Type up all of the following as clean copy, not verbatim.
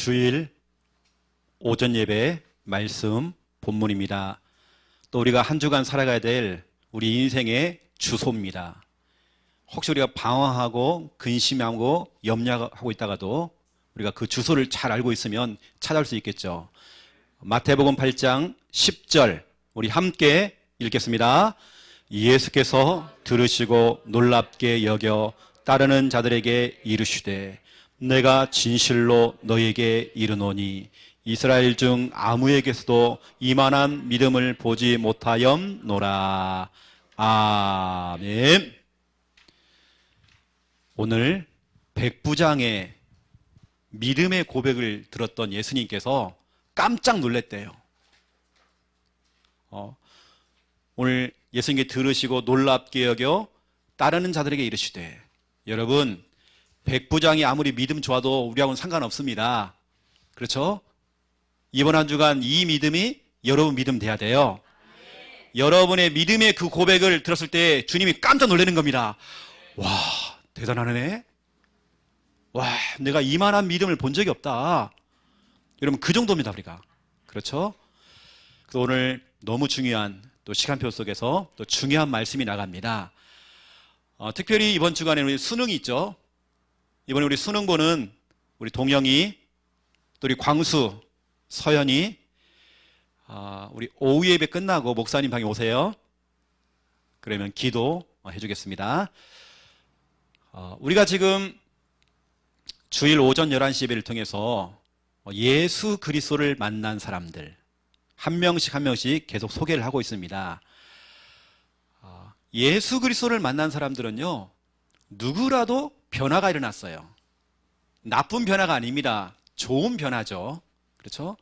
주일 오전 예배 말씀 본문입니다. 또 우리가 한 주간 살아가야 될 우리 인생의 주소입니다. 혹시 우리가 방황하고 근심하고 염려하고 있다가도 우리가 그 주소를 잘 알고 있으면 찾아올 수 있겠죠. 마태복음 8장 10절 우리 함께 읽겠습니다. 예수께서 들으시고 놀랍게 여겨 따르는 자들에게 이르시되 내가 진실로 너에게 이르노니 이스라엘 중 아무에게서도 이만한 믿음을 보지 못하였노라. 아멘. 오늘 백부장의 믿음의 고백을 들었던 예수님께서 깜짝 놀랐대요. 오늘 예수님께 들으시고 놀랍게 여겨 따르는 자들에게 이르시되, 여러분 백부장이 아무리 믿음 좋아도 우리하고는 상관없습니다. 그렇죠? 이번 한 주간 이 믿음이 여러분 믿음 돼야 돼요. 여러분의 믿음의 그 고백을 들었을 때 주님이 깜짝 놀라는 겁니다. 와, 대단하네. 와, 내가 이만한 믿음을 본 적이 없다. 여러분 그 정도입니다, 우리가. 그렇죠? 그래서 오늘 너무 중요한 또 시간표 속에서 또 중요한 말씀이 나갑니다. 특별히 이번 주간에 우리 수능이 있죠. 이번에 우리 수능 보는 우리 동영이, 또 우리 광수, 서연이, 우리 오후 예배 끝나고 목사님 방에 오세요. 그러면 기도 해주겠습니다. 우리가 지금 주일 오전 11시 예배를 통해서 예수 그리스도를 만난 사람들 한 명씩 한 명씩 계속 소개를 하고 있습니다. 예수 그리스도를 만난 사람들은요, 누구라도 변화가 일어났어요. 나쁜 변화가 아닙니다. 좋은 변화죠. 그렇죠?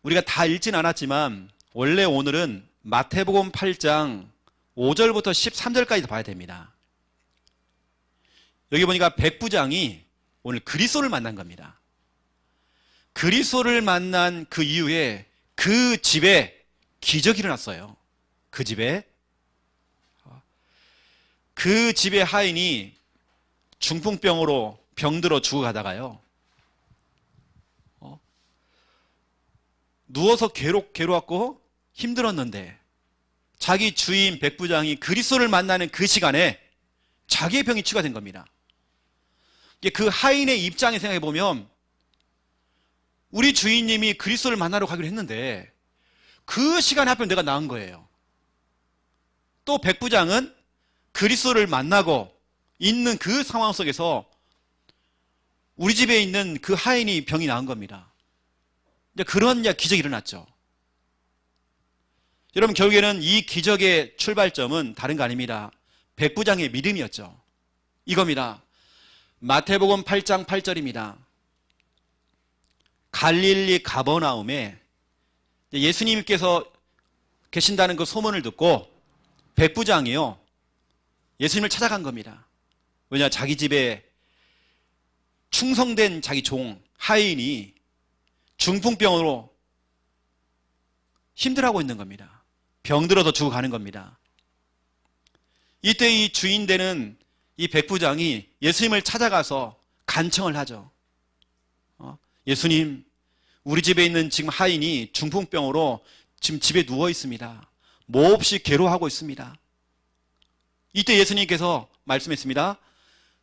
우리가 다 읽진 않았지만 원래 오늘은 마태복음 8장 5절부터 13절까지 봐야 됩니다. 여기 보니까 백부장이 오늘 그리스도를 만난 겁니다. 그리스도를 만난 그 이후에 그 집에 기적이 일어났어요. 그 집의 하인이 중풍병으로 병들어 죽어가다가요, 누워서 괴로웠고 힘들었는데 자기 주인 백부장이 그리스도를 만나는 그 시간에 자기의 병이 치유가 된 겁니다. 그 하인의 입장에 생각해 보면 우리 주인님이 그리스도를 만나러 가기로 했는데 그 시간에 하필 내가 나은 거예요. 또 백부장은 그리스도를 만나고 있는 그 상황 속에서 우리 집에 있는 그 하인이 병이 나은 겁니다. 그런 기적이 일어났죠. 여러분 결국에는 이 기적의 출발점은 다른 거 아닙니다. 백부장의 믿음이었죠. 이겁니다. 마태복음 8장 8절입니다. 갈릴리 가버나움에 예수님께서 계신다는 그 소문을 듣고 백부장이요, 예수님을 찾아간 겁니다. 왜냐, 자기 집에 충성된 자기 종 하인이 중풍병으로 힘들어하고 있는 겁니다. 병들어서 죽어가는 겁니다. 이때 이 주인 되는 이 백부장이 예수님을 찾아가서 간청을 하죠. 예수님, 우리 집에 있는 지금 하인이 중풍병으로 지금 집에 누워 있습니다. 몹시 괴로워하고 있습니다. 이때 예수님께서 말씀했습니다.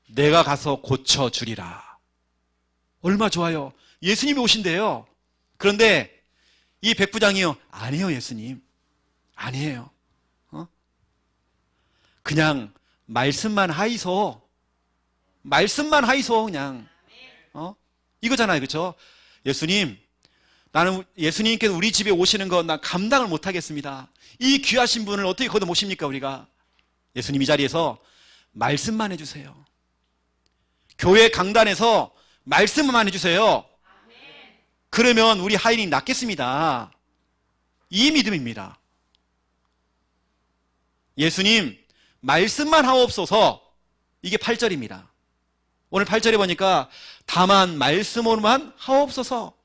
내가 가서 고쳐주리라. 얼마 좋아요. 예수님이 오신대요. 그런데 이 백부장이요, 아니에요 예수님, 아니에요. 그냥 말씀만 하이소. 말씀만 하이소. 그냥 이거잖아요. 그렇죠? 예수님, 나는 예수님께서 우리 집에 오시는 거 난 감당을 못하겠습니다. 이 귀하신 분을 어떻게 거둬 모십니까 우리가? 예수님 이 자리에서 말씀만 해주세요. 교회 강단에서 말씀만 해주세요. 그러면 우리 하인이 낫겠습니다. 이 믿음입니다. 예수님 말씀만 하옵소서. 이게 8절입니다. 오늘 8절에 보니까 다만 말씀으로만 하옵소서.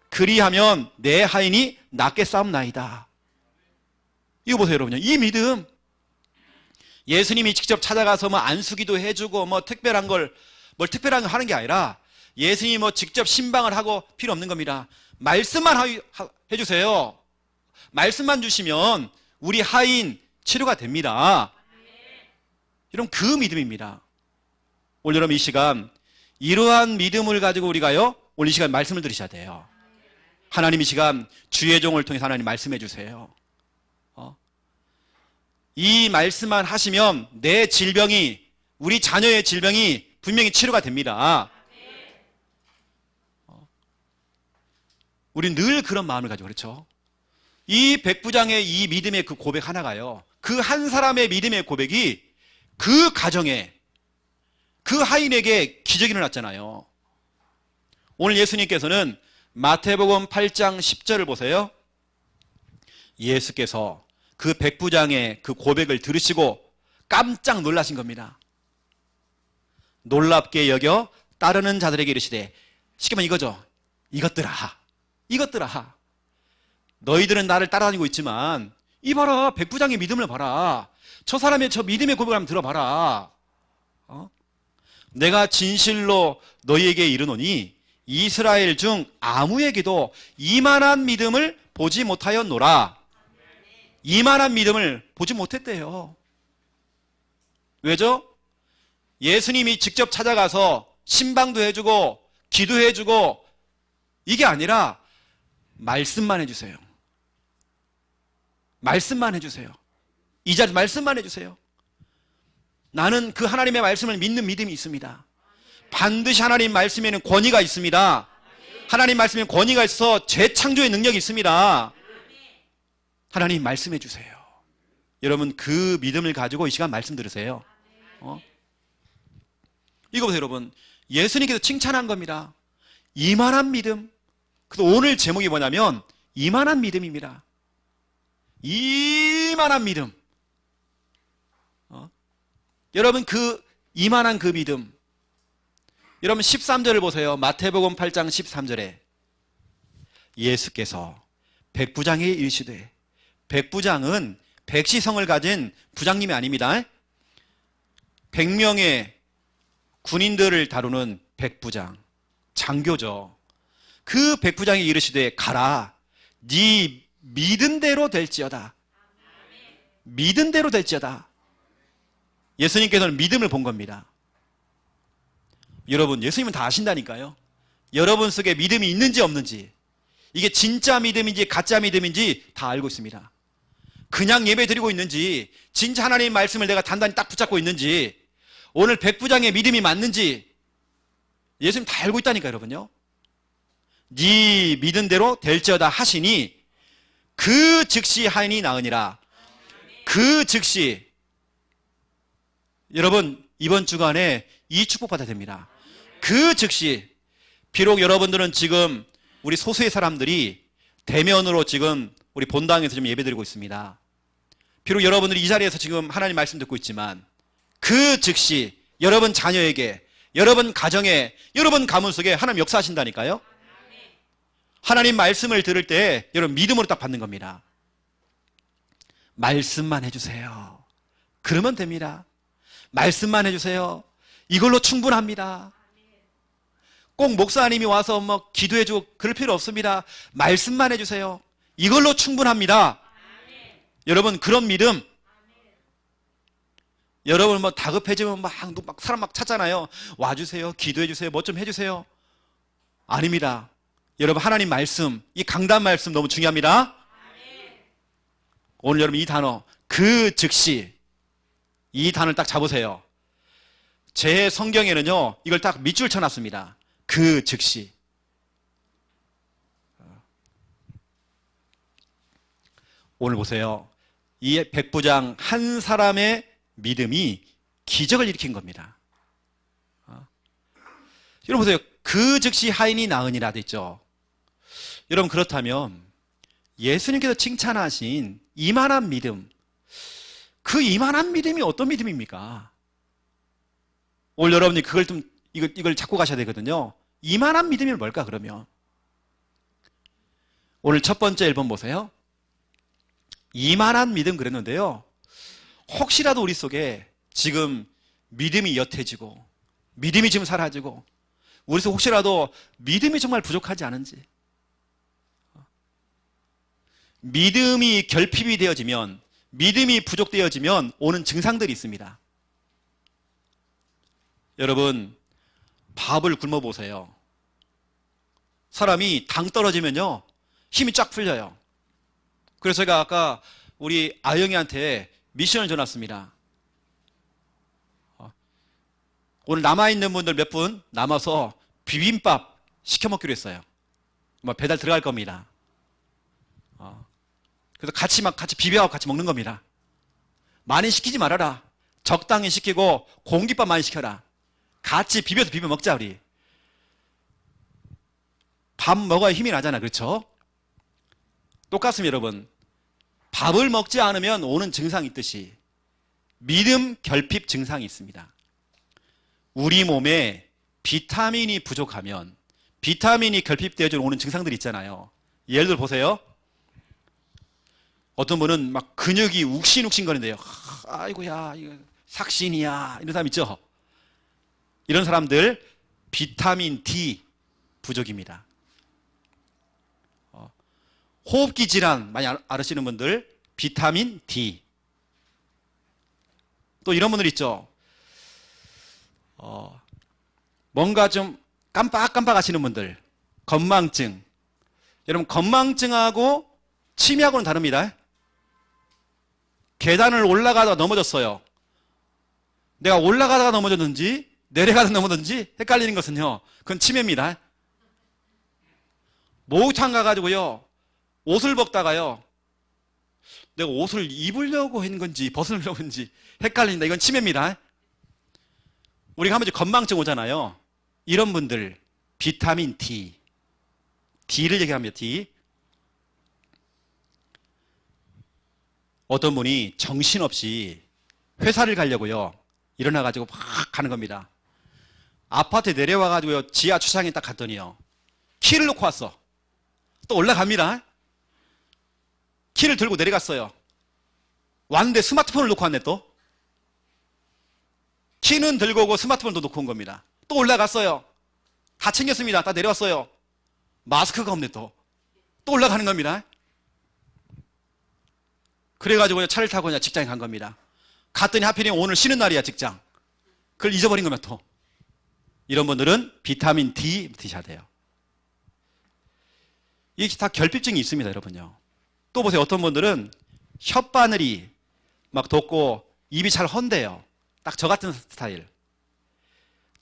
그리하면 내 하인이 낫겠사옵나이다. 이거 보세요 여러분. 이 믿음, 예수님이 직접 찾아가서 안수기도 해주고 특별한 걸 뭘 특별한 거 하는 게 아니라 예수님이 뭐 직접 신방을 하고 필요 없는 겁니다. 말씀만 해주세요. 말씀만 주시면 우리 하인 치료가 됩니다. 여러분, 그 믿음입니다. 오늘 여러분 이 시간 이러한 믿음을 가지고 우리가요, 오늘 이 시간 말씀을 들으셔야 돼요. 하나님 이 시간 주의 종을 통해서 하나님 말씀해 주세요. 이 말씀만 하시면 내 질병이, 우리 자녀의 질병이 분명히 치료가 됩니다. 우리 늘 그런 마음을 가지고, 그렇죠? 이 백부장의 이 믿음의 그 고백 하나가요, 그 한 사람의 믿음의 고백이 그 가정에, 그 하인에게 기적이 일어났잖아요. 오늘 예수님께서는 마태복음 8장 10절을 보세요. 예수께서 그 백부장의 그 고백을 들으시고 깜짝 놀라신 겁니다. 놀랍게 여겨 따르는 자들에게 이르시되, 쉽게 말하면 이거죠. 이것들아, 너희들은 나를 따라다니고 있지만 이 봐라, 백부장의 믿음을 봐라. 저 사람의 저 믿음의 고백을 한번 들어봐라. 내가 진실로 너희에게 이르노니 이스라엘 중 아무에게도 이만한 믿음을 보지 못하였노라. 이만한 믿음을 보지 못했대요. 왜죠? 예수님이 직접 찾아가서 신방도 해주고 기도해주고 이게 아니라 말씀만 해주세요. 말씀만 해주세요. 이 자리 말씀만 해주세요. 나는 그 하나님의 말씀을 믿는 믿음이 있습니다. 반드시 하나님 말씀에는 권위가 있습니다. 하나님 말씀에 권위가 있어서 재창조의 능력이 있습니다. 하나님 말씀해 주세요. 여러분, 그 믿음을 가지고 이 시간 말씀 들으세요. 이거 보세요, 여러분. 예수님께서 칭찬한 겁니다. 이만한 믿음. 그래서 오늘 제목이 뭐냐면 이만한 믿음입니다. 이만한 믿음. 여러분, 그 이만한 그 믿음. 여러분 13절을 보세요. 마태복음 8장 13절에 예수께서 백부장에게 이르시되, 백부장은 백시성을 가진 부장님이 아닙니다. 100명의 군인들을 다루는 백부장, 장교죠. 그 백부장이 이르시되 가라, 네 믿은 대로 될지어다. 믿은 대로 될지어다. 예수님께서는 믿음을 본 겁니다. 여러분, 예수님은 다 아신다니까요. 여러분 속에 믿음이 있는지 없는지, 이게 진짜 믿음인지 가짜 믿음인지 다 알고 있습니다. 그냥 예배 드리고 있는지, 진짜 하나님의 말씀을 내가 단단히 딱 붙잡고 있는지, 오늘 백부장의 믿음이 맞는지 예수님 다 알고 있다니까요, 여러분요. 네 믿은 대로 될지어다 하시니 그 즉시 하인이 나으니라. 그 즉시. 여러분, 이번 주간에 이 축복 받아야 됩니다. 그 즉시. 비록 여러분들은 지금 우리 소수의 사람들이 대면으로 지금 우리 본당에서 지금 예배드리고 있습니다. 비록 여러분들이 이 자리에서 지금 하나님 말씀 듣고 있지만 그 즉시 여러분 자녀에게, 여러분 가정에, 여러분 가문 속에 하나님 역사하신다니까요. 하나님 말씀을 들을 때 여러분 믿음으로 딱 받는 겁니다. 말씀만 해주세요. 그러면 됩니다. 말씀만 해주세요. 이걸로 충분합니다. 꼭 목사님이 와서 뭐 기도해주고 그럴 필요 없습니다. 말씀만 해주세요. 이걸로 충분합니다. 여러분, 그런 믿음. 여러분 뭐 다급해지면 막 사람 막 찾잖아요. 와주세요. 기도해주세요. 뭐 좀 해주세요. 아닙니다. 여러분, 하나님 말씀, 이 강단 말씀 너무 중요합니다. 오늘 여러분 이 단어, 그 즉시, 이 단어를 딱 잡으세요. 제 성경에는요, 이걸 딱 밑줄 쳐놨습니다. 그 즉시. 오늘 보세요. 이 백부장 한 사람의 믿음이 기적을 일으킨 겁니다. 여러분 보세요. 그 즉시 하인이 나으니라 됐죠. 여러분, 그렇다면 예수님께서 칭찬하신 이만한 믿음, 그 이만한 믿음이 어떤 믿음입니까? 오늘 여러분이 그걸 좀 이걸 잡고 가셔야 되거든요. 이만한 믿음이 뭘까 그러면? 오늘 첫 번째 1번 보세요. 이만한 믿음 그랬는데요. 혹시라도 우리 속에 지금 믿음이 옅해지고 믿음이 지금 사라지고 우리에서 혹시라도 믿음이 정말 부족하지 않은지. 믿음이 결핍이 되어지면, 믿음이 부족되어지면 오는 증상들이 있습니다. 여러분, 밥을 굶어 보세요. 사람이 당 떨어지면요, 힘이 쫙 풀려요. 그래서 제가 아까 우리 아영이한테 미션을 줘놨습니다. 오늘 남아있는 분들 몇 분 남아서 비빔밥 시켜 먹기로 했어요. 배달 들어갈 겁니다. 그래서 같이 비벼하고 같이 먹는 겁니다. 많이 시키지 말아라. 적당히 시키고 공깃밥 많이 시켜라. 같이 비벼서 비벼 먹자, 우리. 밥 먹어야 힘이 나잖아, 그렇죠? 똑같습니다, 여러분. 밥을 먹지 않으면 오는 증상이 있듯이 믿음 결핍 증상이 있습니다. 우리 몸에 비타민이 부족하면, 비타민이 결핍되어져 오는 증상들이 있잖아요. 예를 들어 보세요. 어떤 분은 막 근육이 욱신욱신거린대요. 아이고야, 이거 삭신이야, 이런 사람 있죠? 이런 사람들 비타민 D 부족입니다. 호흡기 질환 많이 앓으시는 분들 비타민 D. 또 이런 분들 있죠. 뭔가 좀 깜빡깜빡 하시는 분들, 건망증. 여러분, 건망증하고 치매하고는 다릅니다. 계단을 올라가다가 넘어졌어요. 내가 올라가다가 넘어졌는지 내려가다가 넘어졌는지 헷갈리는 것은요, 그건 치매입니다. 목욕탕 가가지고요, 옷을 벗다가요, 내가 옷을 입으려고 한 건지 벗으려고 했는지 헷갈린다. 이건 치매입니다. 우리가 한 번씩 건망증 오잖아요. 이런 분들 비타민 D, D를 얘기합니다. D. 어떤 분이 정신없이 회사를 가려고요, 일어나가지고 막 가는 겁니다. 아파트에 내려와가지고요, 지하 주차장에 딱 갔더니요, 키를 놓고 왔어. 또 올라갑니다. 키를 들고 내려갔어요. 왔는데 스마트폰을 놓고 왔네. 또 키는 들고 오고 스마트폰도 놓고 온 겁니다. 또 올라갔어요. 다 챙겼습니다. 다 내려왔어요. 마스크가 없네. 또 올라가는 겁니다. 그래가지고 차를 타고 그냥 직장에 간 겁니다. 갔더니 하필이면 오늘 쉬는 날이야, 직장. 그걸 잊어버린 거면 또. 이런 분들은 비타민 D 드셔야 돼요. 이게 다 결핍증이 있습니다, 여러분요. 또 보세요. 어떤 분들은 혓바늘이 막 돋고 입이 잘 헌대요. 딱 저 같은 스타일.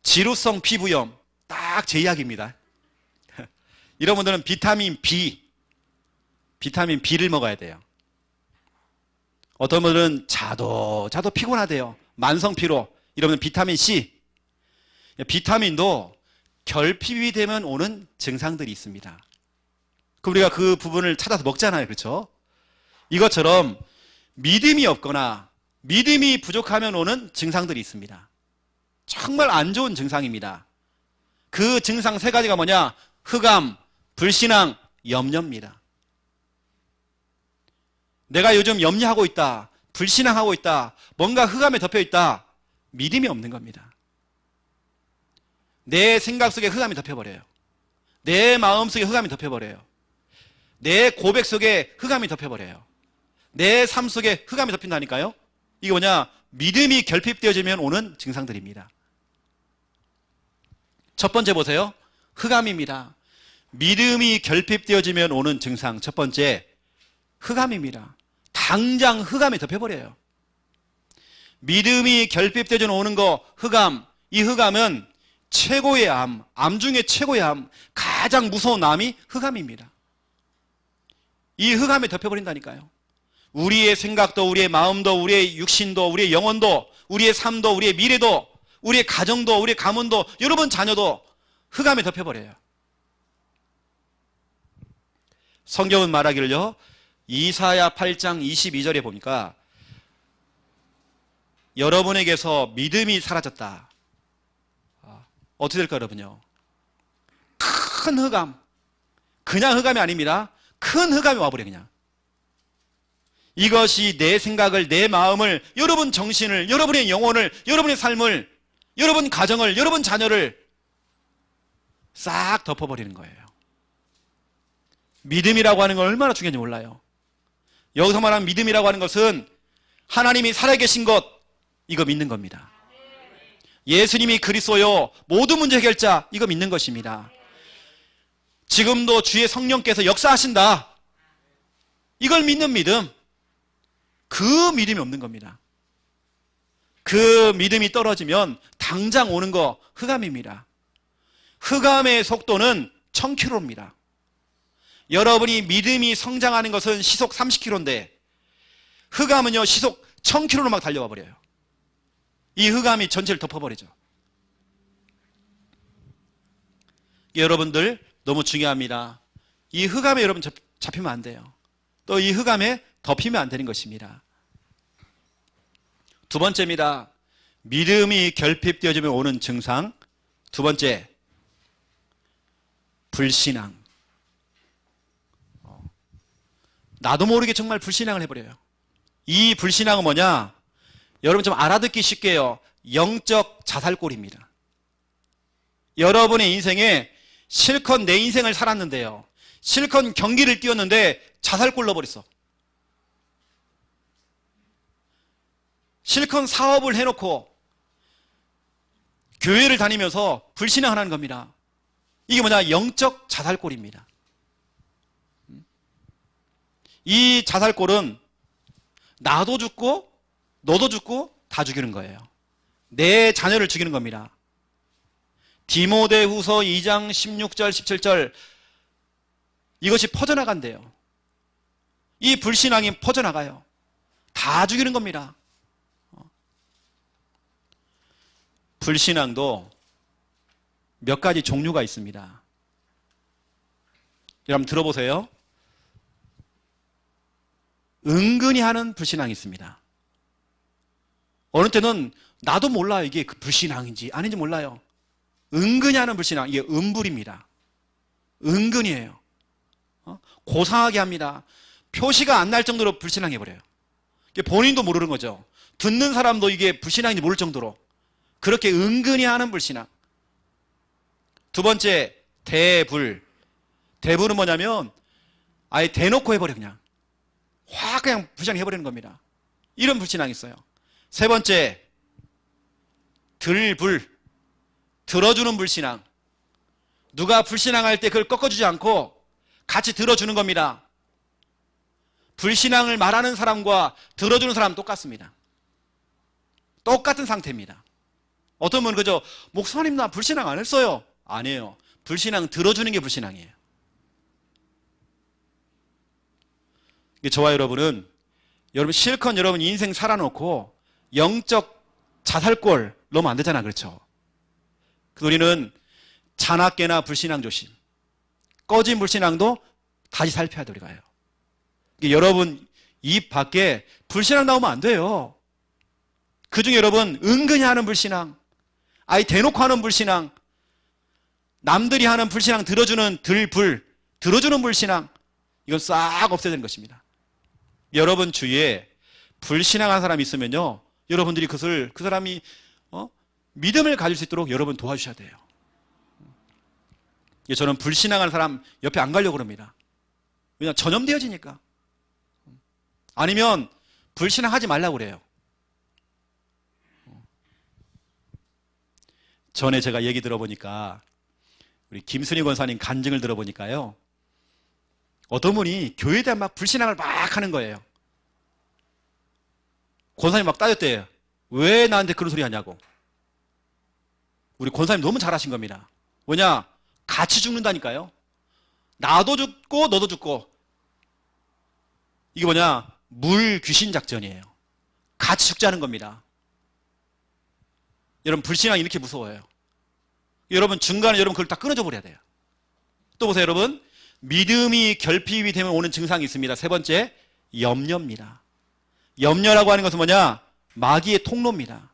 지루성 피부염, 딱 제 이야기입니다. 이런 분들은 비타민 B를 먹어야 돼요. 어떤 분들은 자도 피곤하대요. 만성 피로. 이러면 비타민 C. 비타민도 결핍이 되면 오는 증상들이 있습니다. 그럼 우리가 그 부분을 찾아서 먹잖아요, 그렇죠? 이것처럼 믿음이 없거나 믿음이 부족하면 오는 증상들이 있습니다. 정말 안 좋은 증상입니다. 그 증상 세 가지가 뭐냐? 흑암, 불신앙, 염려입니다. 내가 요즘 염려하고 있다, 불신앙하고 있다, 뭔가 흑암에 덮여 있다, 믿음이 없는 겁니다. 내 생각 속에 흑암이 덮여버려요. 내 마음 속에 흑암이 덮여버려요. 내 고백 속에 흑암이 덮여버려요. 내 삶 속에 흑암이 덮인다니까요. 이게 뭐냐? 믿음이 결핍되어지면 오는 증상들입니다. 첫 번째 보세요. 흑암입니다. 믿음이 결핍되어지면 오는 증상 첫 번째, 흑암입니다. 당장 흑암이 덮여버려요. 믿음이 결핍되어져 오는 거 흑암. 이 흑암은 최고의 암 중에 최고의 암, 가장 무서운 암이 흑암입니다. 이 흑암에 덮여버린다니까요. 우리의 생각도, 우리의 마음도, 우리의 육신도, 우리의 영혼도, 우리의 삶도, 우리의 미래도, 우리의 가정도, 우리의 가문도, 여러분 자녀도 흑암에 덮여버려요. 성경은 말하기를요, 이사야 8장 22절에 보니까 여러분에게서 믿음이 사라졌다. 어떻게 될까요, 여러분요? 큰 흑암. 그냥 흑암이 아닙니다. 큰 흑암이 와버려, 그냥. 이것이 내 생각을, 내 마음을, 여러분 정신을, 여러분의 영혼을, 여러분의 삶을, 여러분 가정을, 여러분 자녀를 싹 덮어버리는 거예요. 믿음이라고 하는 건 얼마나 중요한지 몰라요. 여기서 말하는 믿음이라고 하는 것은 하나님이 살아계신 것, 이거 믿는 겁니다. 예수님이 그리스도요 모든 문제 해결자, 이거 믿는 것입니다. 지금도 주의 성령께서 역사하신다, 이걸 믿는 믿음, 그 믿음이 없는 겁니다. 그 믿음이 떨어지면 당장 오는 거 흑암입니다. 흑암의 속도는 1000km입니다. 여러분이 믿음이 성장하는 것은 시속 30km인데 흑암은요 시속 1000km로 막 달려와 버려요. 이 흑암이 전체를 덮어버리죠. 여러분들 너무 중요합니다. 이 흑암에 여러분 잡히면 안 돼요. 또 이 흑암에 덮이면 안 되는 것입니다. 두 번째입니다. 믿음이 결핍되어지면 오는 증상. 두 번째, 불신앙. 나도 모르게 정말 불신앙을 해버려요. 이 불신앙은 뭐냐? 여러분 좀 알아듣기 쉽게요. 영적 자살골입니다. 여러분의 인생에 실컷 내 인생을 살았는데요, 실컷 경기를 뛰었는데 자살골 넣어버렸어. 실컷 사업을 해놓고 교회를 다니면서 불신앙하는 겁니다. 이게 뭐냐? 영적 자살골입니다. 이 자살골은 나도 죽고 너도 죽고 다 죽이는 거예요. 내 자녀를 죽이는 겁니다. 디모데후서 2장 16절 17절 이것이 퍼져나간대요. 이 불신앙이 퍼져나가요. 다 죽이는 겁니다. 불신앙도 몇 가지 종류가 있습니다. 여러분 들어보세요. 은근히 하는 불신앙이 있습니다. 어느 때는 나도 몰라요. 이게 그 불신앙인지 아닌지 몰라요. 은근히 하는 불신앙, 이게 음불입니다. 은근히예요. 고상하게 합니다. 표시가 안 날 정도로 불신앙해버려요. 본인도 모르는 거죠. 듣는 사람도 이게 불신앙인지 모를 정도로 그렇게 은근히 하는 불신앙. 두 번째, 대불. 대불은 뭐냐면 아예 대놓고 해버려. 그냥 불신앙해버리는 겁니다. 이런 불신앙이 있어요. 세 번째, 들불. 들어주는 불신앙. 누가 불신앙할 때 그걸 꺾어주지 않고 같이 들어주는 겁니다. 불신앙을 말하는 사람과 들어주는 사람은 똑같습니다. 똑같은 상태입니다. 어떤 분은 그저 목사님 나 불신앙 안 했어요. 아니에요. 불신앙 들어주는 게 불신앙이에요. 저와 여러분은 여러분 실컷 여러분 인생 살아놓고 영적 자살골 넣으면 안 되잖아. 그렇죠? 우리는 잔악계나 불신앙 조심. 꺼진 불신앙도 다시 살펴야 돼. 우리가요. 여러분 입 밖에 불신앙 나오면 안 돼요. 그중에 여러분 은근히 하는 불신앙, 아예 대놓고 하는 불신앙, 남들이 하는 불신앙 들어주는 들어주는 불신앙, 이건 싹 없애야 되는 것입니다. 여러분 주위에 불신앙한 사람이 있으면요, 여러분들이 그 사람이 믿음을 가질 수 있도록 여러분 도와주셔야 돼요. 저는 불신앙하는 사람 옆에 안 가려고 그럽니다. 왜냐하면 전염되어지니까. 아니면 불신앙하지 말라고 그래요. 전에 제가 얘기 들어보니까 우리 김순희 권사님 간증을 들어보니까요, 어떤 분이 교회에 대한 막 불신앙을 막 하는 거예요. 권사님 막 따졌대요. 왜 나한테 그런 소리 하냐고. 우리 권사님 너무 잘하신 겁니다. 뭐냐? 같이 죽는다니까요. 나도 죽고 너도 죽고. 이게 뭐냐? 물 귀신 작전이에요. 같이 죽자는 겁니다. 여러분 불신앙이 이렇게 무서워요. 여러분 중간에 여러분 그걸 다 끊어져 버려야 돼요. 또 보세요 여러분. 믿음이 결핍이 되면 오는 증상이 있습니다. 세 번째, 염려입니다. 염려라고 하는 것은 뭐냐? 마귀의 통로입니다.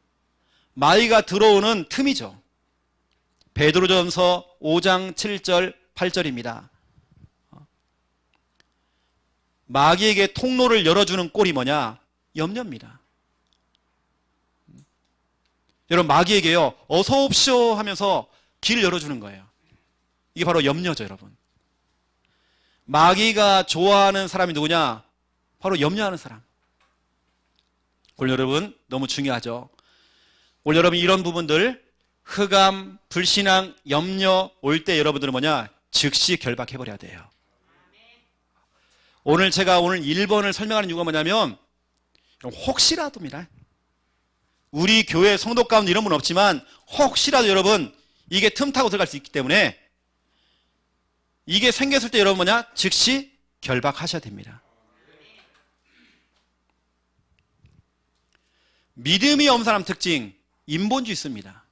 마귀가 들어오는 틈이죠. 베드로전서 5장 7절 8절입니다. 마귀에게 통로를 열어주는 꼴이 뭐냐? 염려입니다. 여러분, 마귀에게요, 어서 옵시오 하면서 길을 열어주는 거예요. 이게 바로 염려죠, 여러분. 마귀가 좋아하는 사람이 누구냐? 바로 염려하는 사람. 오늘 여러분, 너무 중요하죠. 오늘 여러분, 이런 부분들, 흑암, 불신앙, 염려 올 때 여러분들은 뭐냐? 즉시 결박해버려야 돼요. 오늘 제가 오늘 1번을 설명하는 이유가 뭐냐면, 혹시라도입니다. 우리 교회 성도 가운데 이런 분 없지만 혹시라도 여러분 이게 틈타고 들어갈 수 있기 때문에 이게 생겼을 때 여러분 뭐냐? 즉시 결박하셔야 됩니다. 믿음이 없는 사람 특징, 인본주의 있습니다.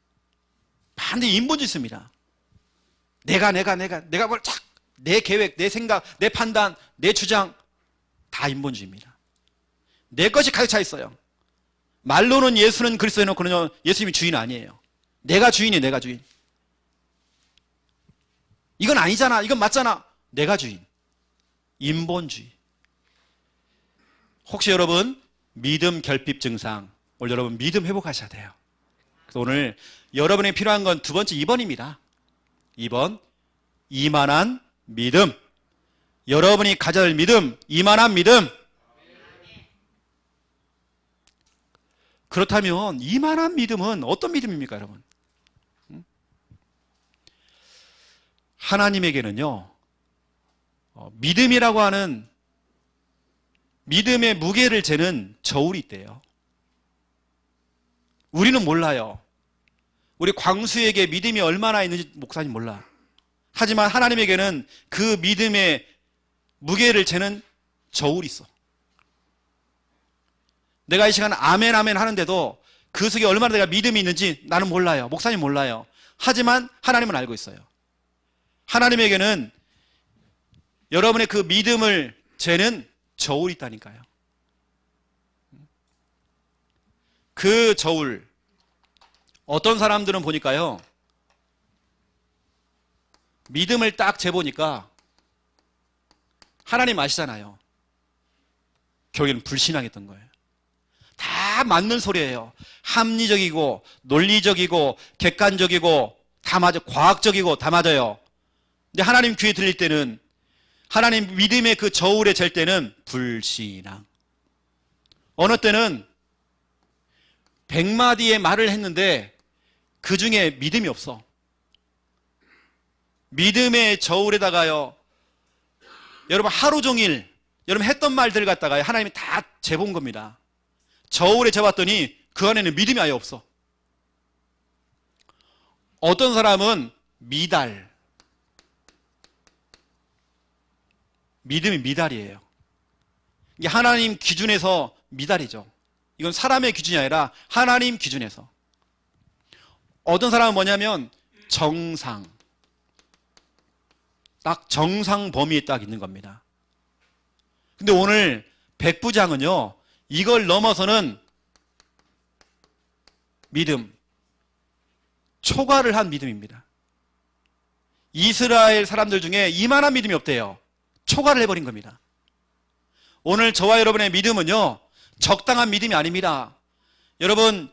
반드시 인본주의 있습니다. 내가 뭘 착, 내 계획, 내 생각, 내 판단, 내 주장 다 인본주의입니다. 내 것이 가득 차 있어요. 말로는 예수는 그리스도 해놓고는 예수님이 주인 아니에요. 내가 주인이에요. 내가 주인. 이건 아니잖아. 이건 맞잖아. 내가 주인. 인본주의. 혹시 여러분 믿음 결핍 증상, 오늘 여러분 믿음 회복하셔야 돼요. 그래서 오늘 여러분에게 필요한 건 두 번째 2번입니다. 2번, 이만한 믿음. 여러분이 가져야 할 믿음, 이만한 믿음. 그렇다면 이만한 믿음은 어떤 믿음입니까, 여러분? 하나님에게는요, 믿음이라고 하는 믿음의 무게를 재는 저울이 있대요. 우리는 몰라요. 우리 광수에게 믿음이 얼마나 있는지 목사님 몰라. 하지만 하나님에게는 그 믿음의 무게를 재는 저울이 있어. 내가 이 시간 아멘 아멘 하는데도 그 속에 얼마나 내가 믿음이 있는지 나는 몰라요. 목사님 몰라요. 하지만 하나님은 알고 있어요. 하나님에게는 여러분의 그 믿음을 재는 저울이 있다니까요. 그 저울, 어떤 사람들은 보니까요, 믿음을 딱 재보니까 하나님 아시잖아요. 결국에는 불신앙했던 거예요. 다 맞는 소리예요. 합리적이고 논리적이고 객관적이고 다 맞아, 과학적이고 다 맞아요. 근데 하나님 귀에 들릴 때는, 하나님 믿음의 그 저울에 잴 때는 불신앙. 어느 때는 100마디의 말을 했는데 그 중에 믿음이 없어. 믿음의 저울에다가요, 여러분 하루 종일 여러분 했던 말들 갖다가 하나님이 다 재본 겁니다. 저울에 재봤더니 그 안에는 믿음이 아예 없어. 어떤 사람은 미달, 믿음이 미달이에요. 이게 하나님 기준에서 미달이죠. 이건 사람의 기준이 아니라 하나님 기준에서. 어떤 사람은 뭐냐면 정상, 딱 정상 범위에 딱 있는 겁니다. 근데 오늘 백부장은요, 이걸 넘어서는 믿음, 초과를 한 믿음입니다. 이스라엘 사람들 중에 이만한 믿음이 없대요. 초과를 해버린 겁니다. 오늘 저와 여러분의 믿음은요, 적당한 믿음이 아닙니다. 여러분,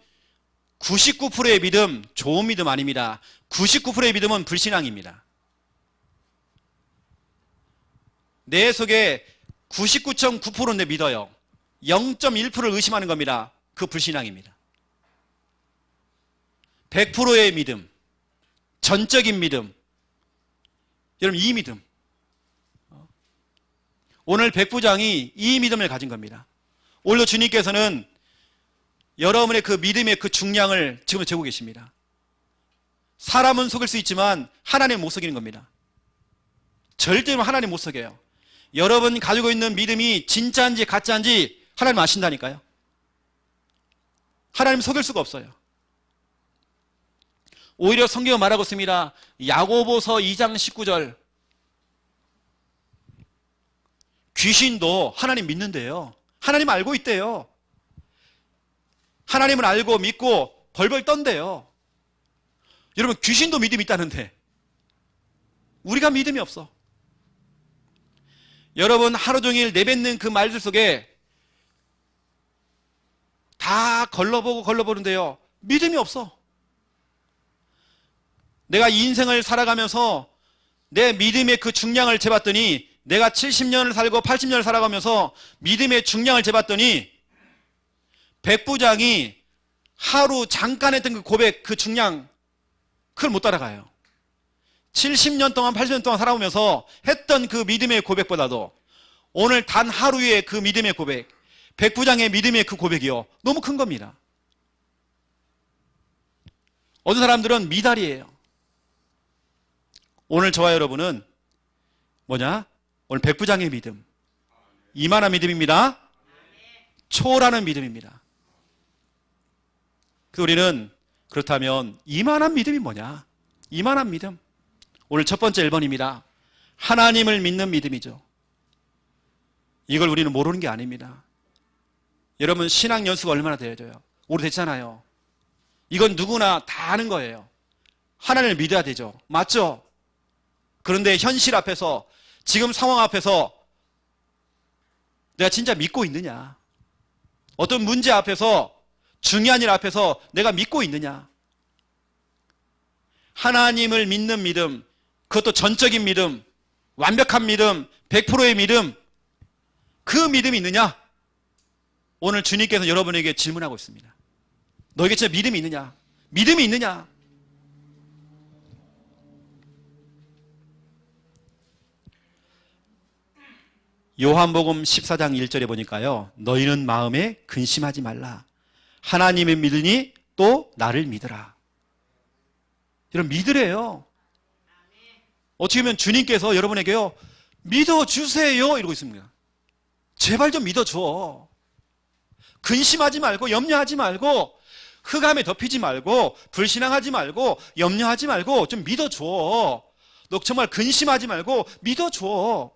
99%의 믿음, 좋은 믿음 아닙니다. 99%의 믿음은 불신앙입니다. 내 속에 99.9%인데 믿어요. 0.1%를 의심하는 겁니다. 그 불신앙입니다. 100%의 믿음, 전적인 믿음, 여러분 이 믿음, 오늘 백부장이 이 믿음을 가진 겁니다. 오늘도 주님께서는 여러분의 그 믿음의 그 중량을 지금 재고 계십니다. 사람은 속일 수 있지만 하나님은 못 속이는 겁니다. 절대로 하나님 못 속여요. 여러분 가지고 있는 믿음이 진짜인지 가짜인지 하나님 아신다니까요. 하나님 속일 수가 없어요. 오히려 성경은 말하고 있습니다. 야고보서 2장 19절, 귀신도 하나님 믿는데요, 하나님 알고 있대요. 하나님을 알고 믿고 벌벌 떤대요. 여러분 귀신도 믿음이 있다는데 우리가 믿음이 없어. 여러분 하루 종일 내뱉는 그 말들 속에 다 걸러보고 걸러보는데요, 믿음이 없어. 내가 이 인생을 살아가면서 내 믿음의 그 중량을 재봤더니, 내가 70년을 살고 80년을 살아가면서 믿음의 중량을 재봤더니 백부장이 하루 잠깐 했던 그 고백, 그 중량, 그걸 못 따라가요. 70년 동안 80년 동안 살아오면서 했던 그 믿음의 고백보다도 오늘 단 하루의 그 믿음의 고백, 백부장의 믿음의 그 고백이요, 너무 큰 겁니다. 어떤 사람들은 미달이에요. 오늘 저와 여러분은 뭐냐? 오늘 백부장의 믿음, 이만한 믿음입니다. 초라는 믿음입니다. 그래서 우리는 그렇다면 이만한 믿음이 뭐냐? 이만한 믿음. 오늘 첫 번째 1번입니다. 하나님을 믿는 믿음이죠. 이걸 우리는 모르는 게 아닙니다. 여러분, 신앙 연수가 얼마나 되어져요? 오래됐잖아요. 이건 누구나 다 아는 거예요. 하나님을 믿어야 되죠. 맞죠? 그런데 현실 앞에서, 지금 상황 앞에서 내가 진짜 믿고 있느냐? 어떤 문제 앞에서, 중요한 일 앞에서 내가 믿고 있느냐? 하나님을 믿는 믿음, 그것도 전적인 믿음, 완벽한 믿음, 100%의 믿음, 그 믿음이 있느냐? 오늘 주님께서 여러분에게 질문하고 있습니다. 너에게 진짜 믿음이 있느냐? 믿음이 있느냐? 요한복음 14장 1절에 보니까요, 너희는 마음에 근심하지 말라. 하나님을 믿으니 또 나를 믿으라. 여러분, 믿으래요. 어떻게 보면 주님께서 여러분에게요, 믿어주세요 이러고 있습니다. 제발 좀 믿어줘. 근심하지 말고, 염려하지 말고, 흑암에 덮이지 말고, 불신앙하지 말고, 염려하지 말고 좀 믿어줘. 너 정말 근심하지 말고 믿어줘.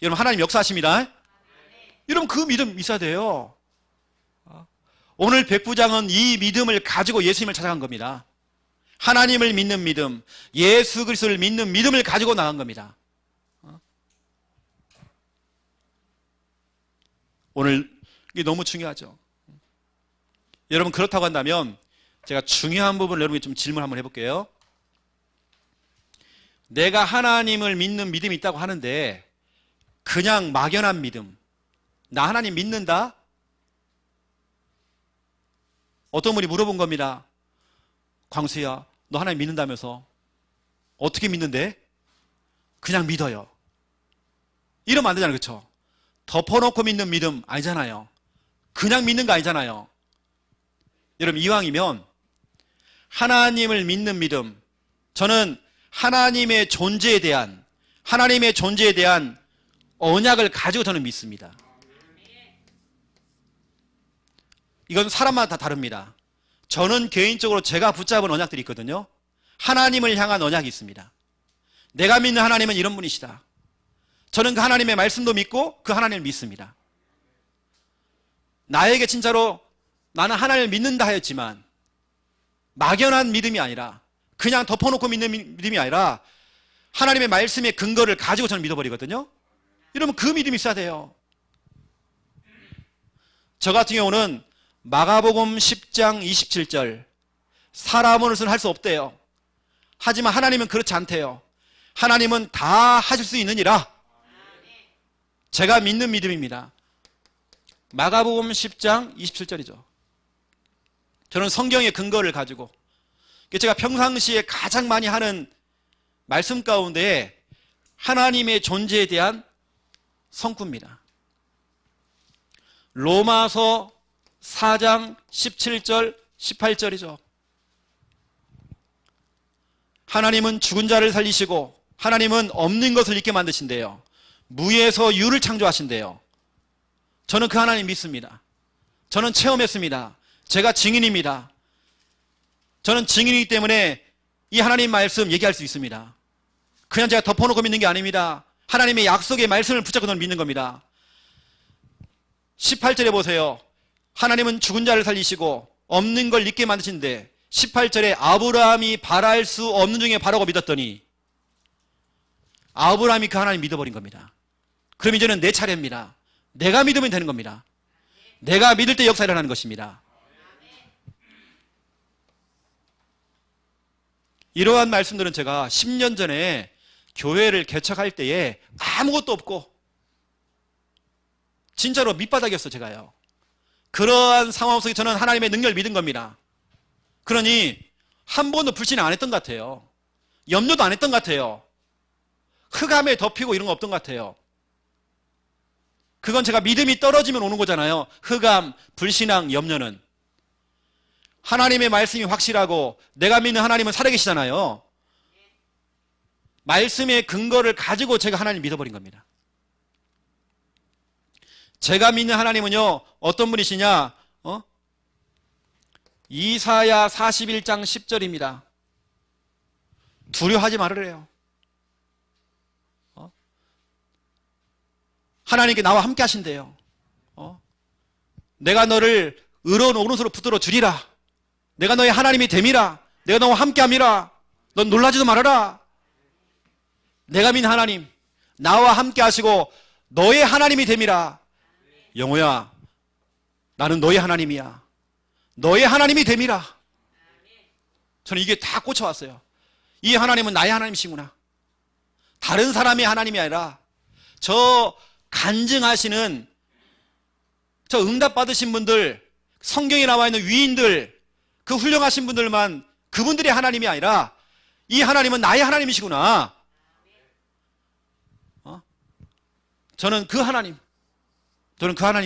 여러분, 하나님 역사하십니다. 여러분, 그 믿음 있어야 돼요. 오늘 백부장은 이 믿음을 가지고 예수님을 찾아간 겁니다. 하나님을 믿는 믿음, 예수 그리스도를 믿는 믿음을 가지고 나간 겁니다. 오늘 이게 너무 중요하죠. 여러분, 그렇다고 한다면 제가 중요한 부분을 여러분께 좀 질문 한번 해볼게요. 내가 하나님을 믿는 믿음이 있다고 하는데 그냥 막연한 믿음, 나 하나님 믿는다? 어떤 분이 물어본 겁니다. 광수야, 너 하나님 믿는다면서? 어떻게 믿는데? 그냥 믿어요. 이러면 안 되잖아요. 그렇죠? 덮어놓고 믿는 믿음 아니잖아요. 그냥 믿는 거 아니잖아요. 여러분, 이왕이면 하나님을 믿는 믿음, 저는 하나님의 존재에 대한 언약을 가지고 저는 믿습니다. 이건 사람마다 다 다릅니다. 저는 개인적으로 제가 붙잡은 언약들이 있거든요. 하나님을 향한 언약이 있습니다. 내가 믿는 하나님은 이런 분이시다. 저는 그 하나님의 말씀도 믿고 그 하나님을 믿습니다. 나에게 진짜로 나는 하나님을 믿는다 하였지만 막연한 믿음이 아니라, 그냥 덮어놓고 믿는 믿음이 아니라 하나님의 말씀의 근거를 가지고 저는 믿어버리거든요. 이러면 그 믿음이 있어야 돼요. 저 같은 경우는 마가복음 10장 27절, 사람으로서는 할 수 없대요. 하지만 하나님은 그렇지 않대요. 하나님은 다 하실 수 있느니라. 제가 믿는 믿음입니다. 마가복음 10장 27절이죠. 저는 성경의 근거를 가지고, 제가 평상시에 가장 많이 하는 말씀 가운데 하나님의 존재에 대한 성구입니다. 로마서 4장 17절 18절이죠. 하나님은 죽은 자를 살리시고 하나님은 없는 것을 있게 만드신대요. 무에서 유를 창조하신대요. 저는 그 하나님 믿습니다. 저는 체험했습니다. 제가 증인입니다. 저는 증인이기 때문에 이 하나님 말씀 얘기할 수 있습니다. 그냥 제가 덮어놓고 믿는 게 아닙니다. 하나님의 약속의 말씀을 붙잡고 저는 믿는 겁니다. 18절에 보세요. 하나님은 죽은 자를 살리시고 없는 걸 있게 만드신데, 18절에 아브라함이 바랄 수 없는 중에 바라고 믿었더니 아브라함이 그 하나님 믿어버린 겁니다. 그럼 이제는 내 차례입니다. 내가 믿으면 되는 겁니다. 내가 믿을 때 역사가 일어나는 것입니다. 이러한 말씀들은 제가 10년 전에 교회를 개척할 때에 아무것도 없고 진짜로 밑바닥이었어요, 제가요. 그러한 상황 속에 저는 하나님의 능력을 믿은 겁니다. 그러니 한 번도 불신을 안 했던 것 같아요. 염려도 안 했던 것 같아요. 흑암에 덮이고 이런 거 없던 것 같아요. 그건 제가 믿음이 떨어지면 오는 거잖아요. 흑암, 불신앙, 염려는. 하나님의 말씀이 확실하고 내가 믿는 하나님은 살아계시잖아요. 말씀의 근거를 가지고 제가 하나님 믿어버린 겁니다. 제가 믿는 하나님은요, 어떤 분이시냐? 이사야 41장 10절입니다. 두려워하지 말으래요. 하나님께 나와 함께 하신대요. 내가 너를 의로운 오른손으로 붙들어 주리라. 내가 너의 하나님이 됨이라. 내가 너와 함께 함이라. 넌 놀라지도 말아라. 내가 믿는 하나님, 나와 함께 하시고 너의 하나님이 됨이라. 영호야, 나는 너의 하나님이야. 너의 하나님이 됨이라. 저는 이게 다 꽂혀왔어요. 이 하나님은 나의 하나님이시구나. 다른 사람의 하나님이 아니라 저 간증하시는, 저 응답 받으신 분들, 성경에 나와 있는 위인들, 그 훌륭하신 분들만, 그분들의 하나님이 아니라 이 하나님은 나의 하나님이시구나. 저는 그 하나님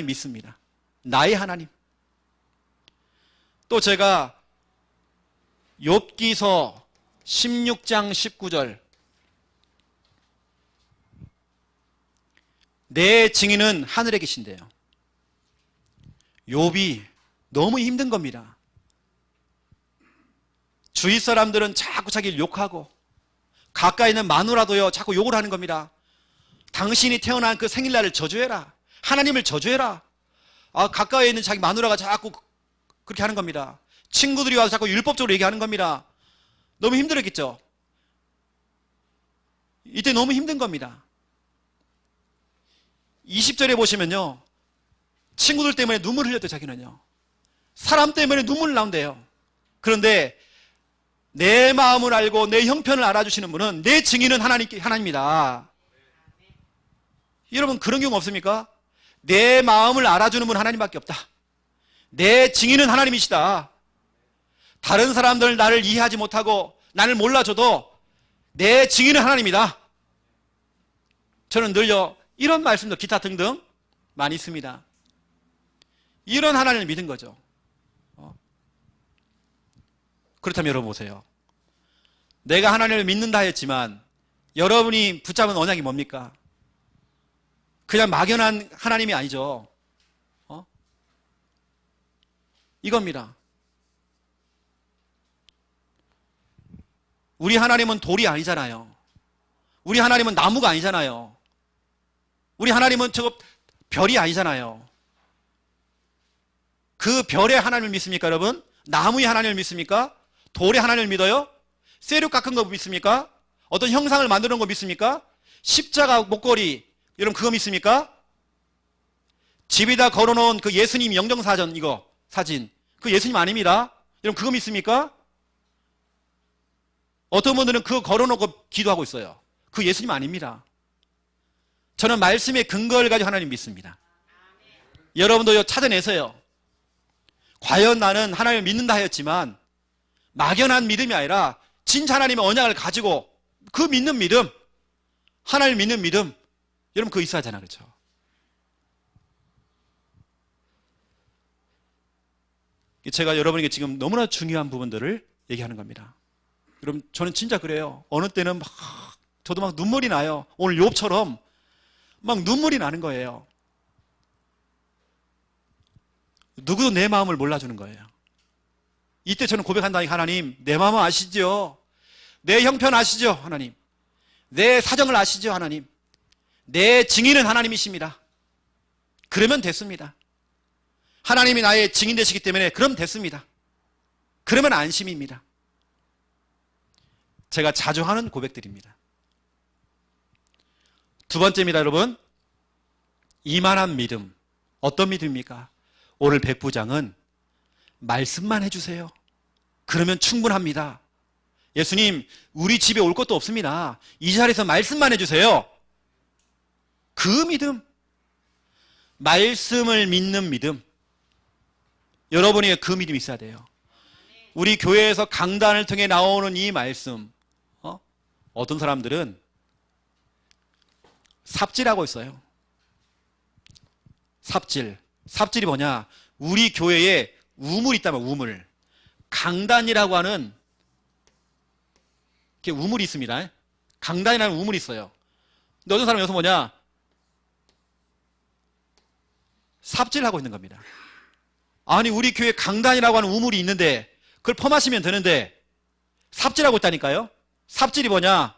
믿습니다. 나의 하나님. 또 제가 욥기서 16장 19절, 내 증인은 하늘에 계신대요. 욥이 너무 힘든 겁니다. 주위 사람들은 자꾸 자기를 욕하고 가까이 있는 마누라도요 자꾸 욕을 하는 겁니다. 당신이 태어난 그 생일날을 저주해라. 하나님을 저주해라. 가까이 있는 자기 마누라가 자꾸 그렇게 하는 겁니다. 친구들이 와서 자꾸 율법적으로 얘기하는 겁니다. 너무 힘들었겠죠? 이때 너무 힘든 겁니다. 20절에 보시면요, 친구들 때문에 눈물 흘렸대요. 자기는요, 사람 때문에 눈물 나온대요. 그런데 내 마음을 알고 내 형편을 알아주시는 분은, 내 증인은 하나님입니다. 여러분, 그런 경우 없습니까? 내 마음을 알아주는 분 하나님밖에 없다. 내 증인은 하나님이시다. 다른 사람들은 나를 이해하지 못하고 나를 몰라줘도 내 증인은 하나님이다. 저는 늘요 이런 말씀도 기타 등등 많이 있습니다. 이런 하나님을 믿은 거죠. 그렇다면 여러분 보세요. 내가 하나님을 믿는다 했지만 여러분이 붙잡은 언약이 뭡니까? 그냥 막연한 하나님이 아니죠. 이겁니다. 우리 하나님은 돌이 아니잖아요. 우리 하나님은 나무가 아니잖아요. 우리 하나님은 저 별이 아니잖아요. 그 별의 하나님을 믿습니까, 여러분? 나무의 하나님을 믿습니까? 돌의 하나님을 믿어요? 쇠로 깎은 거 믿습니까? 어떤 형상을 만드는 거 믿습니까? 십자가 목걸이, 여러분 그거 믿습니까? 집에다 걸어놓은 그 예수님 영정사전, 이거 사진, 그 예수님 아닙니다. 여러분 그거 믿습니까? 어떤 분들은 그거 걸어놓고 기도하고 있어요. 그 예수님 아닙니다. 저는 말씀의 근거를 가지고 하나님 믿습니다. 여러분도 찾아내세요. 과연 나는 하나님을 믿는다 하였지만 막연한 믿음이 아니라 진짜 하나님의 언약을 가지고 그 믿는 믿음, 하나님을 믿는 믿음, 여러분 그거 있어야 하잖아요. 그렇죠? 제가 여러분에게 지금 너무나 중요한 부분들을 얘기하는 겁니다. 여러분 저는 진짜 그래요. 어느 때는 저도 막 눈물이 나요. 오늘 욥처럼 막 눈물이 나는 거예요. 누구도 내 마음을 몰라주는 거예요. 이때 저는 고백한다니까, 하나님 내 마음을 아시죠? 내 형편 아시죠? 하나님 내 사정을 아시죠? 하나님 내 증인은 하나님이십니다. 그러면 됐습니다. 하나님이 나의 증인 되시기 때문에 그럼 됐습니다. 그러면 안심입니다. 제가 자주 하는 고백들입니다. 두 번째입니다, 여러분. 이만한 믿음. 어떤 믿음입니까? 오늘 백부장은 말씀만 해주세요. 그러면 충분합니다. 예수님, 우리 집에 올 것도 없습니다. 이 자리에서 말씀만 해주세요. 그 믿음, 말씀을 믿는 믿음, 여러분에게 그 믿음이 있어야 돼요. 우리 교회에서 강단을 통해 나오는 이 말씀, 어떤 사람들은 삽질하고 있어요. 삽질이 뭐냐? 우리 교회에 우물이 있다면 우물, 강단이라고 하는 우물이 있습니다. 강단이라는 우물이 있어요. 근데 어떤 사람은 여기서 뭐냐? 삽질하고 있는 겁니다. 아니, 우리 교회에 강단이라고 하는 우물이 있는데 그걸 펌하시면 되는데 삽질하고 있다니까요. 삽질이 뭐냐?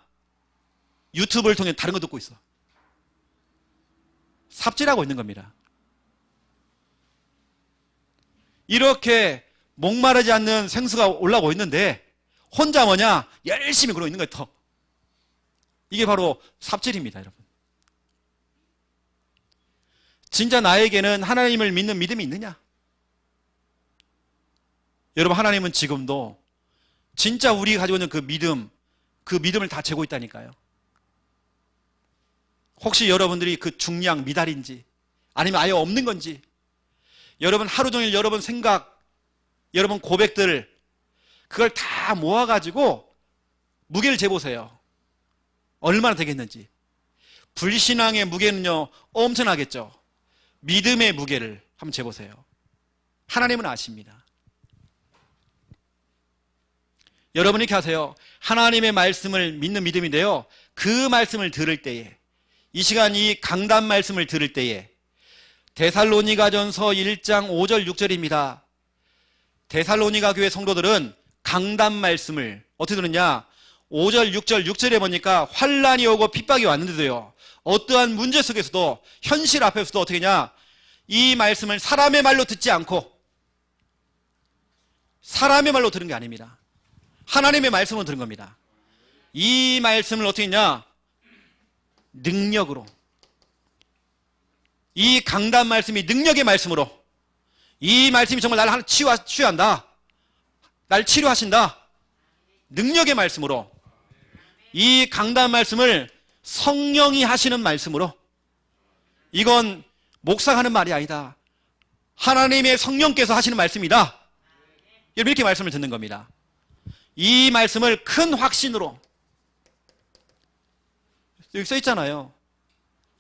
유튜브를 통해 다른 거 듣고 있어. 삽질하고 있는 겁니다. 이렇게 목마르지 않는 생수가 올라오고 있는데 혼자 뭐냐? 열심히 그러고 있는 거예요. 더. 이게 바로 삽질입니다, 여러분. 진짜 나에게는 하나님을 믿는 믿음이 있느냐? 여러분, 하나님은 지금도 진짜 우리가 가지고 있는 그 믿음을 다 재고 있다니까요. 혹시 여러분들이 그 중량 미달인지 아니면 아예 없는 건지, 여러분 하루 종일 여러분 생각, 여러분 고백들, 그걸 다 모아가지고 무게를 재보세요. 얼마나 되겠는지. 불신앙의 무게는요, 엄청나겠죠. 믿음의 무게를 한번 재보세요. 하나님은 아십니다. 여러분이 이렇게 하세요. 하나님의 말씀을 믿는 믿음인데요, 그 말씀을 들을 때에, 이 시간 이 강단 말씀을 들을 때에, 데살로니가전서 1장 5절 6절입니다. 데살로니가 교회 성도들은 강단 말씀을 어떻게 들었냐? 5절 6절에 보니까 환란이 오고 핍박이 왔는데도요, 어떠한 문제 속에서도, 현실 앞에서도 어떻게 하냐? 이 말씀을 사람의 말로 듣지 않고, 사람의 말로 들은 게 아닙니다. 하나님의 말씀으로 들은 겁니다. 이 말씀을 어떻게 했냐? 능력으로. 이 강단 말씀이 능력의 말씀으로, 이 말씀이 정말 나를 치유한다, 날 치료하신다, 능력의 말씀으로, 이 강단 말씀을 성령이 하시는 말씀으로, 이건 목사가 하는 말이 아니다, 하나님의 성령께서 하시는 말씀이다, 이렇게 말씀을 듣는 겁니다. 이 말씀을 큰 확신으로, 여기 써 있잖아요.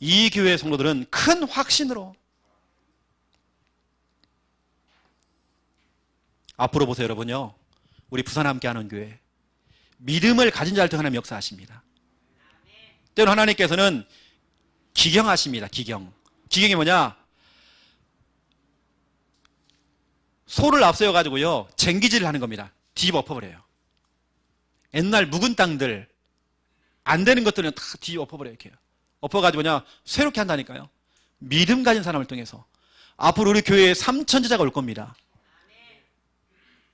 이 교회 성도들은 큰 확신으로. 앞으로 보세요, 여러분요. 우리 부산 함께하는 교회, 믿음을 가진 자를 통해 하나님 역사하십니다. 때로 하나님께서는 기경하십니다. 기경이 뭐냐? 소를 앞세워 가지고요, 쟁기질을 하는 겁니다. 뒤집어 엎어버려요. 옛날 묵은 땅들, 안 되는 것들은 다 뒤집어 엎어버려요. 이렇게 엎어가지고 뭐냐? 새롭게 한다니까요. 믿음 가진 사람을 통해서. 앞으로 우리 교회에 3,000제자가 올 겁니다.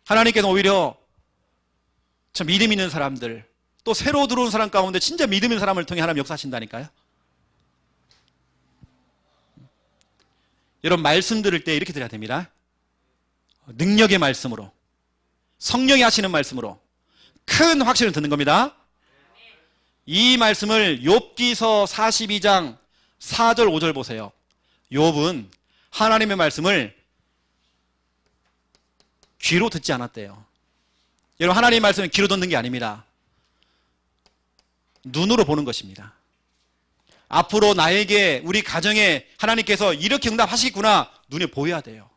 하나님께서 오히려 참 믿음 있는 사람들, 또 새로 들어온 사람 가운데 진짜 믿음 있는 사람을 통해 하나님 역사하신다니까요. 여러분, 말씀 들을 때 이렇게 들어야 됩니다. 능력의 말씀으로, 성령이 하시는 말씀으로 큰 확신을 듣는 겁니다. 이 말씀을 욥기서 42장 4절 5절 보세요. 욥은 하나님의 말씀을 귀로 듣지 않았대요. 여러분, 하나님의 말씀은 귀로 듣는 게 아닙니다. 눈으로 보는 것입니다. 앞으로 나에게, 우리 가정에 하나님께서 이렇게 응답하시겠구나, 눈에 보여야 돼요.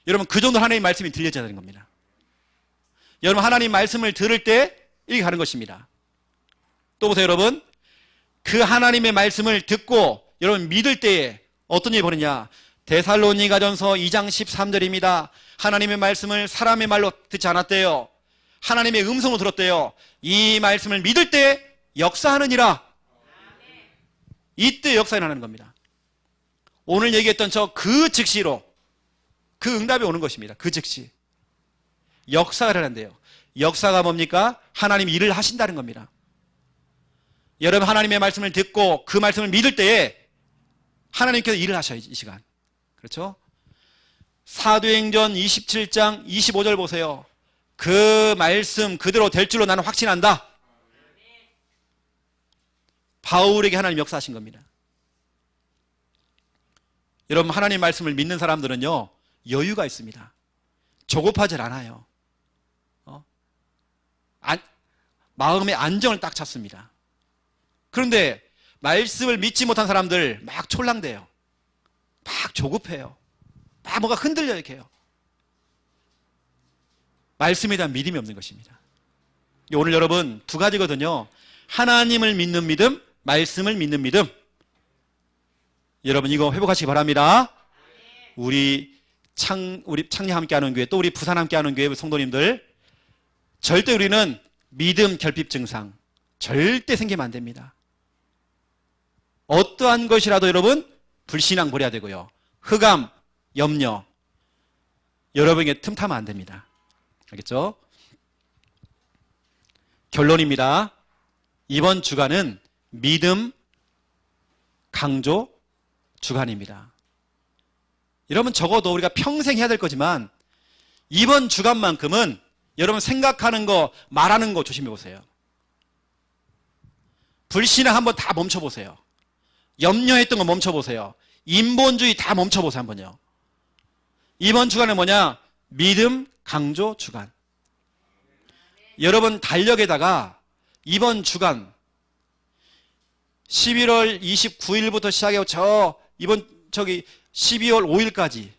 여러분, 그 정도 하나님의 말씀이 들려져야 되는 겁니다. 여러분, 하나님 말씀을 들을 때 이렇게 가는 것입니다. 또 보세요, 여러분. 그 하나님의 말씀을 듣고 여러분 믿을 때에 어떤 일이 벌어지냐? 데살로니가전서 2장 13절입니다. 하나님의 말씀을 사람의 말로 듣지 않았대요. 하나님의 음성으로 들었대요. 이 말씀을 믿을 때 역사하느니라. 이때 역사가 일어나는 겁니다. 오늘 얘기했던 그 즉시로 그 응답이 오는 것입니다. 그 즉시 역사가 일어난대요. 역사가 뭡니까? 하나님이 일을 하신다는 겁니다. 여러분, 하나님의 말씀을 듣고 그 말씀을 믿을 때에 하나님께서 일을 하셔요. 이 시간. 그렇죠? 사도행전 27장 25절 보세요. 그 말씀 그대로 될 줄로 나는 확신한다. 바울에게 하나님 역사하신 겁니다. 여러분, 하나님 말씀을 믿는 사람들은요, 여유가 있습니다. 조급하지 않아요. 마음의 안정을 딱 찾습니다. 그런데 말씀을 믿지 못한 사람들 막 촐랑대요. 막 조급해요. 막 뭐가 흔들려 이렇게 해요. 말씀에 대한 믿음이 없는 것입니다. 오늘 여러분 두 가지거든요. 하나님을 믿는 믿음, 말씀을 믿는 믿음. 여러분 이거 회복하시기 바랍니다. 우리 창녕 함께하는 교회, 또 우리 부산 함께하는 교회 성도님들, 절대 우리는 믿음 결핍 증상 절대 생기면 안 됩니다. 어떠한 것이라도 여러분 불신앙 버려야 되고요. 흑암, 염려 여러분에게 틈타면 안 됩니다. 알겠죠? 결론입니다. 이번 주간은 믿음 강조 주간입니다. 여러분 적어도 우리가 평생 해야 될 거지만 이번 주간만큼은 여러분 생각하는 거, 말하는 거 조심해 보세요. 불신앙 한번 다 멈춰보세요. 염려했던 거 멈춰보세요. 인본주의 다 멈춰보세요. 한번요. 이번 주간은 뭐냐? 믿음 강조 주간. 여러분 달력에다가 이번 주간 11월 29일부터 시작해서 이번 12월 5일까지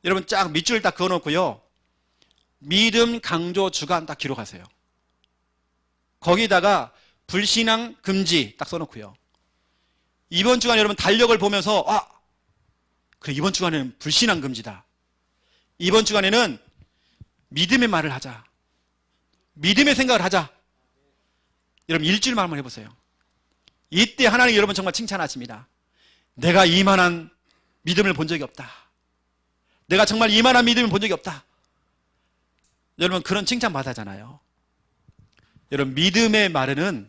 여러분 쫙 밑줄 딱 그어놓고요. 믿음 강조 주간 딱 기록하세요. 거기다가 불신앙 금지 딱 써놓고요. 이번 주간 여러분 달력을 보면서 그래 이번 주간에는 불신앙 금지다. 이번 주간에는 믿음의 말을 하자. 믿음의 생각을 하자. 여러분 일주일만 한번 해보세요. 이때 하나님 여러분 정말 칭찬하십니다. 내가 이만한 믿음을 본 적이 없다. 내가 정말 이만한 믿음을 본 적이 없다. 여러분 그런 칭찬 받아잖아요. 여러분 믿음의 말에는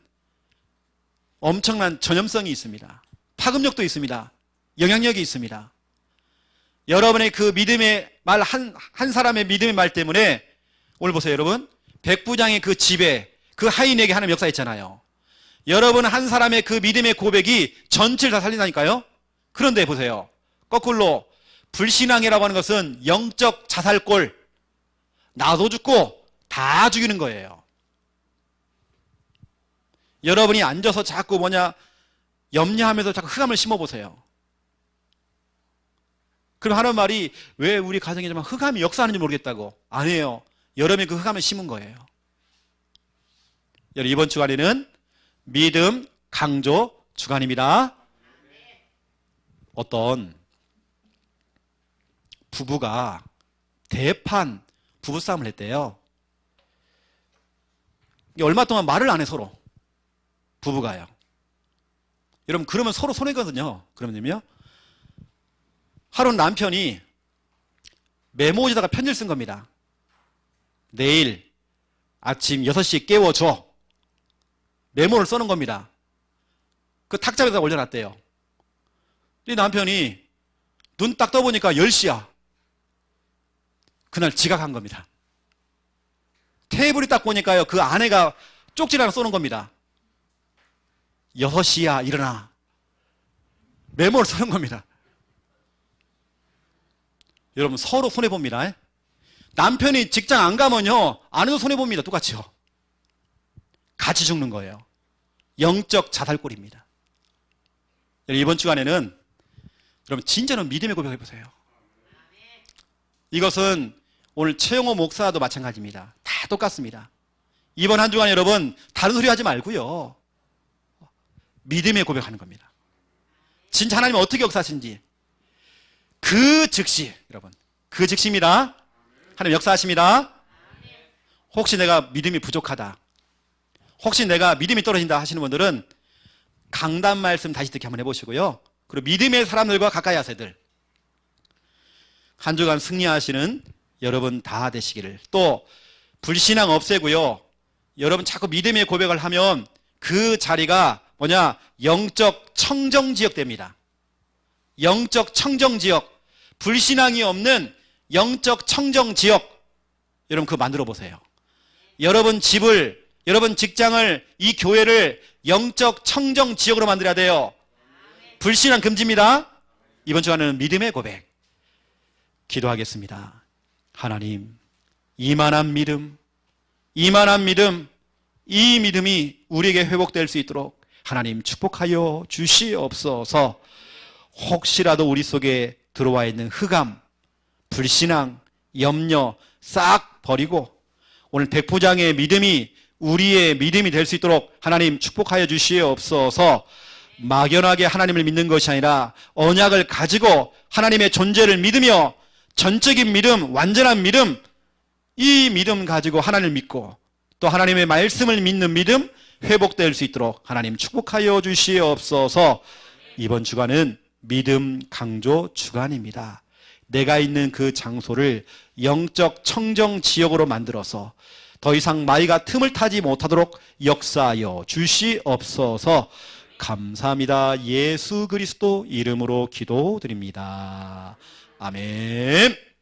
엄청난 전염성이 있습니다. 파급력도 있습니다. 영향력이 있습니다. 여러분의 그 믿음의 말, 한 사람의 믿음의 말 때문에 오늘 보세요 여러분. 백부장의 그 집에 그 하인에게 하나님 역사했잖아요. 여러분 한 사람의 그 믿음의 고백이 전체를 다 살린다니까요. 그런데 보세요. 거꾸로 불신앙이라고 하는 것은 영적 자살골, 나도 죽고 다 죽이는 거예요. 여러분이 앉아서 자꾸 염려하면서 자꾸 흑암을 심어보세요. 그럼 하는 말이 왜 우리 가정에 좀 흑암이 역사하는지 모르겠다고. 아니에요. 여러분이 그 흑암을 심은 거예요. 여러분 이번 주간에는 믿음 강조 주간입니다. 어떤 부부가 대판 부부싸움을 했대요. 얼마 동안 말을 안 해 서로. 부부가요. 여러분 그러면 서로 손해거든요. 그러면요. 하루는 남편이 메모지에다가 편지를 쓴 겁니다. 내일 아침 6시에 깨워줘. 메모를 써놓은 겁니다. 그 탁자에다 올려놨대요. 이 남편이 눈 딱 떠보니까 10시야. 그날 지각한 겁니다. 테이블이 딱 보니까요. 그 아내가 쪽지 하나 써놓은 겁니다. 6시야 일어나. 메모를 써놓은 겁니다. 여러분 서로 손해봅니다. 남편이 직장 안 가면요. 아내도 손해봅니다. 똑같이요. 같이 죽는 거예요. 영적 자살골입니다. 이번 주간에는 여러분 진짜로 믿음의 고백을 해보세요. 이것은 오늘 최영호 목사도 마찬가지입니다. 다 똑같습니다. 이번 한 주간 여러분 다른 소리 하지 말고요. 믿음의 고백하는 겁니다. 진짜 하나님은 어떻게 역사하신지 그 즉시 여러분 그 즉시입니다. 하나님 역사하십니다. 혹시 내가 믿음이 부족하다, 혹시 내가 믿음이 떨어진다 하시는 분들은 강단 말씀 다시 듣기 한번 해보시고요. 그리고 믿음의 사람들과 가까이 하세들 한 주간 승리하시는 여러분 다 되시기를. 또 불신앙 없애고요. 여러분 자꾸 믿음의 고백을 하면 그 자리가 영적 청정지역 됩니다. 영적 청정지역. 불신앙이 없는 영적 청정지역. 여러분 그거 만들어 보세요. 여러분 집을, 여러분 직장을, 이 교회를 영적 청정 지역으로 만들어야 돼요. 불신앙 금지입니다. 이번 주간은 믿음의 고백 기도하겠습니다. 하나님, 이만한 믿음, 이 믿음이 우리에게 회복될 수 있도록 하나님 축복하여 주시옵소서. 혹시라도 우리 속에 들어와 있는 흑암, 불신앙, 염려 싹 버리고 오늘 백부장의 믿음이 우리의 믿음이 될 수 있도록 하나님 축복하여 주시옵소서. 막연하게 하나님을 믿는 것이 아니라 언약을 가지고 하나님의 존재를 믿으며 전적인 믿음, 완전한 믿음, 이 믿음 가지고 하나님을 믿고 또 하나님의 말씀을 믿는 믿음 회복될 수 있도록 하나님 축복하여 주시옵소서. 이번 주간은 믿음 강조 주간입니다. 내가 있는 그 장소를 영적 청정 지역으로 만들어서 더 이상 마귀가 틈을 타지 못하도록 역사하여 주시옵소서. 감사합니다. 예수 그리스도 이름으로 기도드립니다. 아멘.